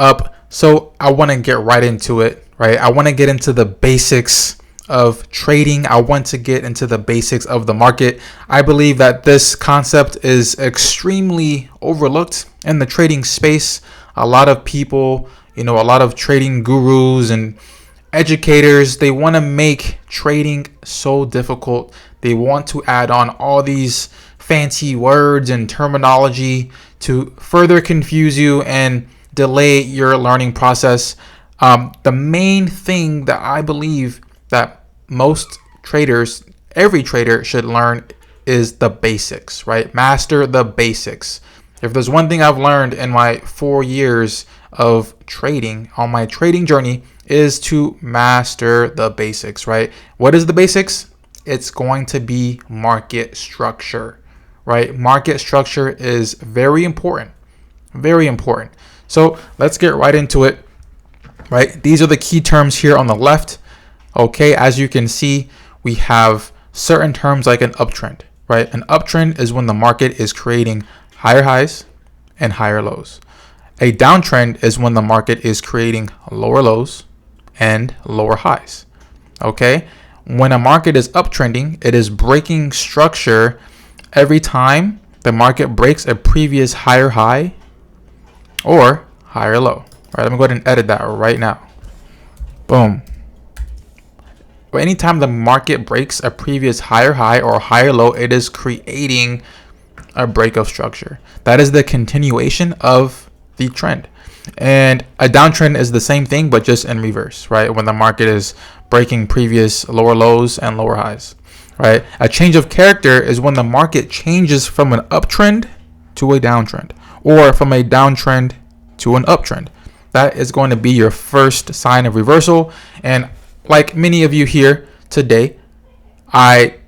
up. So I want to get right into it, right? I want to get into the basics of trading. I want to get into the basics of the market. I believe that this concept is extremely overlooked in the trading space. A lot of people, a lot of trading gurus and educators, they want to make trading so difficult. They want to add on all these fancy words and terminology to further confuse you and delay your learning process. The main thing that I believe that most traders, every trader should learn is the basics, right? Master the basics. If there's one thing I've learned in my 4 years of trading on my trading journey is to master the basics, right? What is the basics? It's going to be market structure, right? Market structure is very important, very important. So let's get right into it, right? These are the key terms here on the left. Okay, as you can see, we have certain terms like an uptrend, right? An uptrend is when the market is creating higher highs and higher lows. A downtrend is when the market is creating lower lows and lower highs. Okay, when a market is uptrending, it is breaking structure every time the market breaks a previous higher high or higher low. All right, let me go ahead and edit that right now. Boom. Anytime the market breaks a previous higher high or higher low, it is creating a break of structure. That is the continuation of the trend. And a downtrend is the same thing, but just in reverse, right? When the market is breaking previous lower lows and lower highs, right? A change of character is when the market changes from an uptrend to a downtrend, or from a downtrend to an uptrend. That is going to be your first sign of reversal. And like many of you here today, I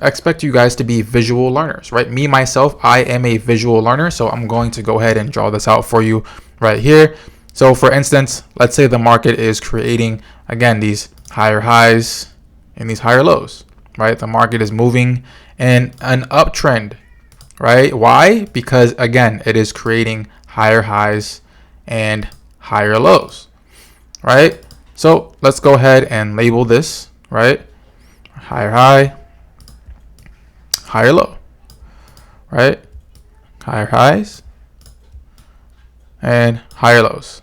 expect you guys to be visual learners, right? Me, myself, I am a visual learner. So I'm going to go ahead and draw this out for you right here. So for instance, let's say the market is creating, again, these higher highs and these higher lows, right? The market is moving in an uptrend, right? Why? Because again, it is creating higher highs and higher lows, right? So let's go ahead and label this, right? Higher high, higher low, right? Higher highs and higher lows,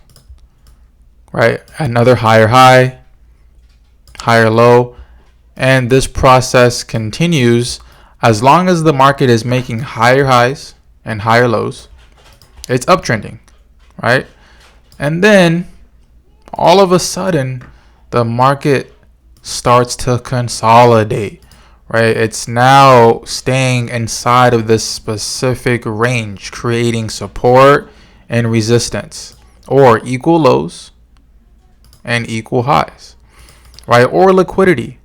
right? Another higher high, higher low. And this process continues as long as the market is making higher highs and higher lows. It's uptrending, right? And then all of a sudden, the market starts to consolidate, right? It's now staying inside of this specific range, creating support and resistance, or equal lows and equal highs, right? Or liquidity,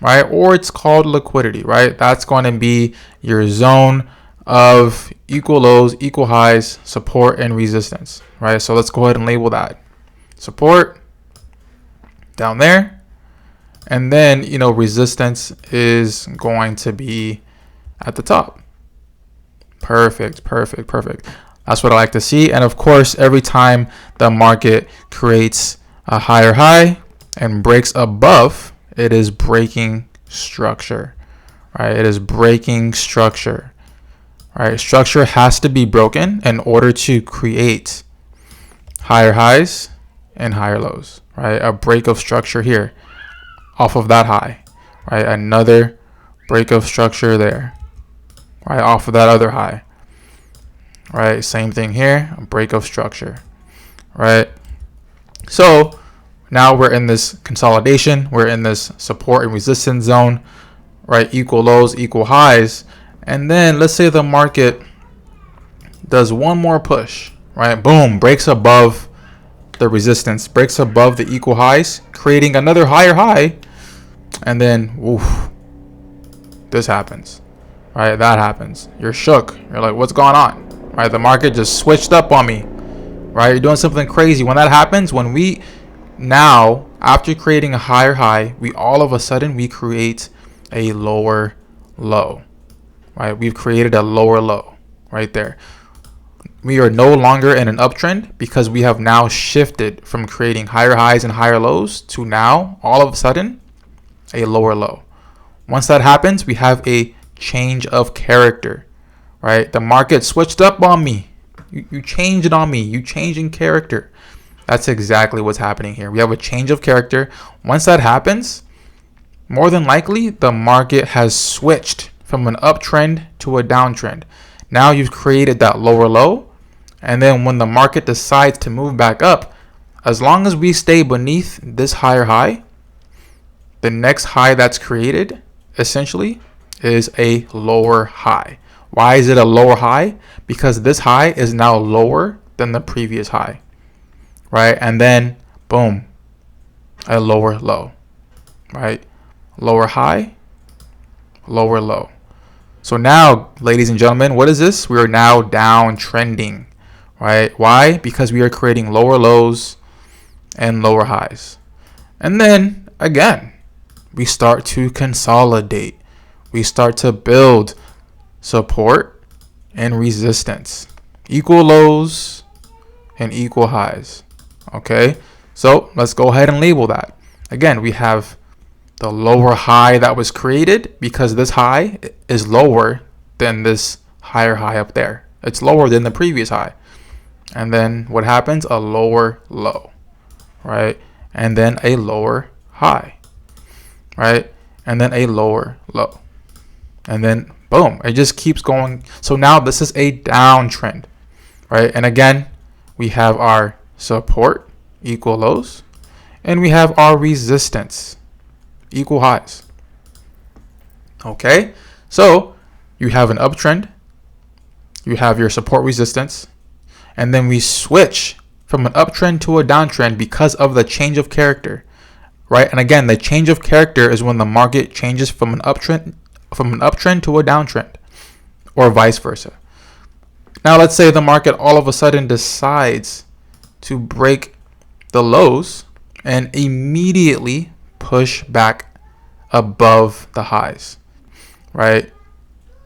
right? Or it's called liquidity, right? That's going to be your zone of equal lows, equal highs, support and resistance, right? So let's go ahead and label that support down there. And then, resistance is going to be at the top. Perfect. That's what I like to see. And of course, every time the market creates a higher high and breaks above, it is breaking structure, right? It is breaking structure, right? Structure has to be broken in order to create higher highs and higher lows, right? A break of structure here off of that high, right? Another break of structure there, right? Off of that other high, right? Same thing here, a break of structure, right? So now we're in this consolidation, we're in this support and resistance zone, right? Equal lows, equal highs. And then let's say the market does one more push, right? Boom, breaks above the resistance, breaks above the equal highs, creating another higher high. And then, oof, this happens, right? That happens. You're shook. You're like, what's going on, right? The market just switched up on me, right? You're doing something crazy. When that happens, now, after creating a higher high, we all of a sudden, we create a lower low, right? We've created a lower low right there. we are no longer in an uptrend because we have now shifted from creating higher highs and higher lows to now all of a sudden a lower low. Once that happens, we have a change of character, right? The market switched up on me. You changed it on me. You changed in character. That's exactly what's happening here. We have a change of character. Once that happens, more than likely, the market has switched from an uptrend to a downtrend. Now you've created that lower low. And then when the market decides to move back up, as long as we stay beneath this higher high, the next high that's created essentially is a lower high. Why is it a lower high? Because this high is now lower than the previous high, right? And then boom, a lower low, right? Lower high, lower low. So now, ladies and gentlemen, what is this? We are now downtrending, right? Why? Because we are creating lower lows and lower highs. And then again, we start to consolidate. We start to build support and resistance, equal lows and equal highs. Okay, so let's go ahead and label that. Again, we have the lower high that was created because this high is lower than this higher high up there. It's lower than the previous high. And then what happens? A lower low, right? And then a lower high, right? And then a lower low. And then boom, it just keeps going. So now this is a downtrend, right? And again, we have our support, equal lows, and we have our resistance, equal highs. Okay, so you have an uptrend, you have your support resistance, and then we switch from an uptrend to a downtrend because of the change of character, right? And again, the change of character is when the market changes from an uptrend to a downtrend, or vice versa. Now let's say the market all of a sudden decides to break the lows and immediately push back above the highs, right?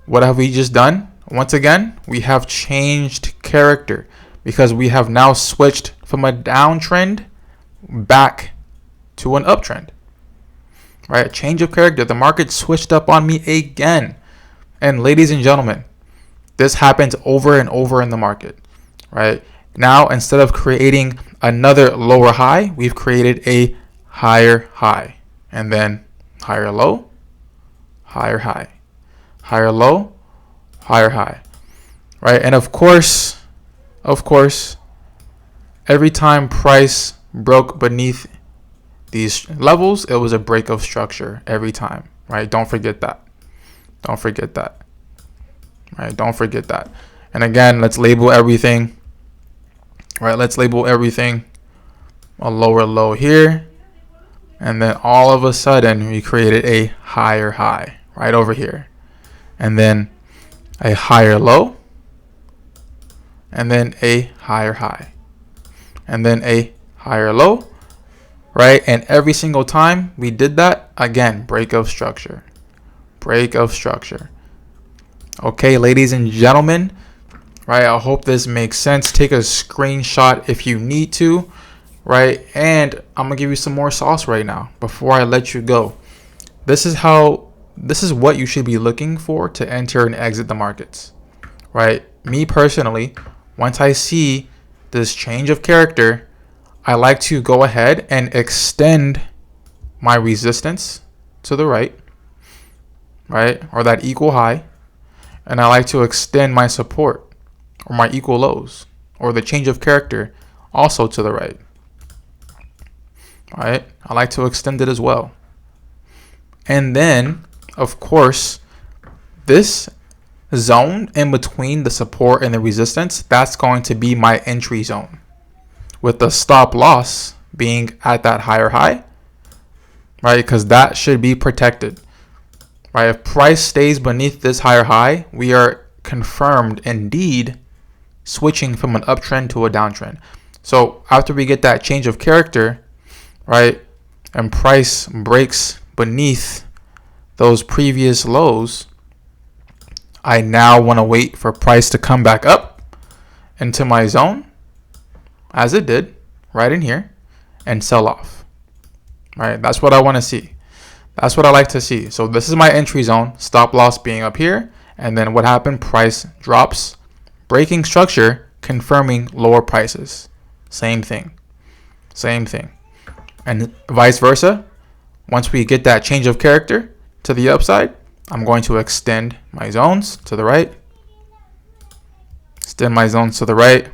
What have we just done? Once again, we have changed character because we have now switched from a downtrend back to an uptrend, right? Change of character. The market switched up on me again. And ladies and gentlemen, this happens over and over in the market, right? Now, instead of creating another lower high, we've created a higher high, and then higher low, higher high, higher low, higher high, right? And of course, every time price broke beneath these levels, it was a break of structure every time, right? Don't forget that. Don't forget that, right? Don't forget that. And again, let's label everything, right? Let's label everything a lower low here. And then all of a sudden, we created a higher high right over here. And then a higher low. And then a higher high. And then a higher low, right? And every single time we did that, again, break of structure. Break of structure. Okay, ladies and gentlemen, right? I hope this makes sense. Take a screenshot if you need to, right? And I'm gonna give you some more sauce right now before I let you go. This is what you should be looking for to enter and exit the markets, right? Me personally, once I see this change of character, I like to go ahead and extend my resistance to the right, or that equal high, and I like to extend my support or my equal lows or the change of character also to the right. Right? I like to extend it as well. And then, of course, this zone in between the support and the resistance, that's going to be my entry zone, with the stop loss being at that higher high, right? Because that should be protected, right? If price stays beneath this higher high, we are confirmed indeed switching from an uptrend to a downtrend. So after we get that change of character, right, and price breaks beneath those previous lows, I now want to wait for price to come back up into my zone, as it did right in here, and sell off. Right? That's what I want to see. That's what I like to see. So this is my entry zone, stop loss being up here, and then what happened? Price drops, breaking structure, confirming lower prices. Same thing. Same thing. And vice versa. Once we get that change of character to the upside, I'm going to extend my zones to the right. Extend my zones to the right.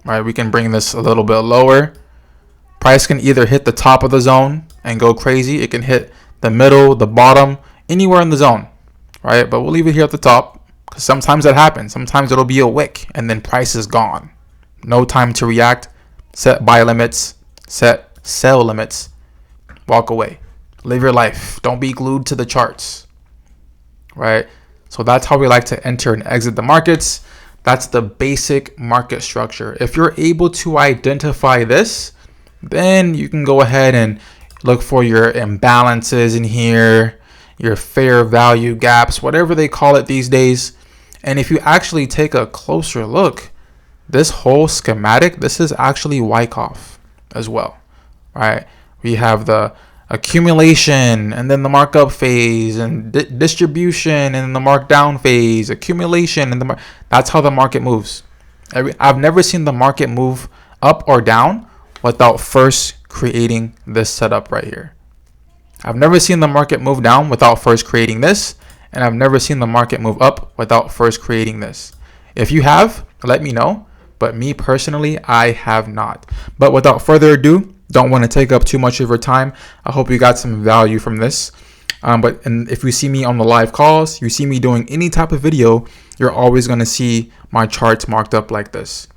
Right, we can bring this a little bit lower. Price can either hit the top of the zone and go crazy. It can hit the middle, the bottom, anywhere in the zone. Right, but we'll leave it here at the top because sometimes that happens. Sometimes it'll be a wick and then price is gone. No time to react. Set buy limits. Set sell limits. Walk away. Live your life. Don't be glued to the charts. Right? So that's how we like to enter and exit the markets. That's the basic market structure. If you're able to identify this, then you can go ahead and look for your imbalances in here, your fair value gaps, whatever they call it these days. And if you actually take a closer look, this whole schematic, this is actually Wyckoff as well, right? We have the accumulation and then the markup phase and distribution and the markdown phase, accumulation and that's how the market moves. I've never seen the market move up or down without first creating this setup right here. I've never seen the market move down without first creating this, and I've never seen the market move up without first creating this. If you have, let me know, but me personally, I have not. But without further ado, don't want to take up too much of your time. I hope you got some value from this. And if you see me on the live calls, you see me doing any type of video, you're always going to see my charts marked up like this.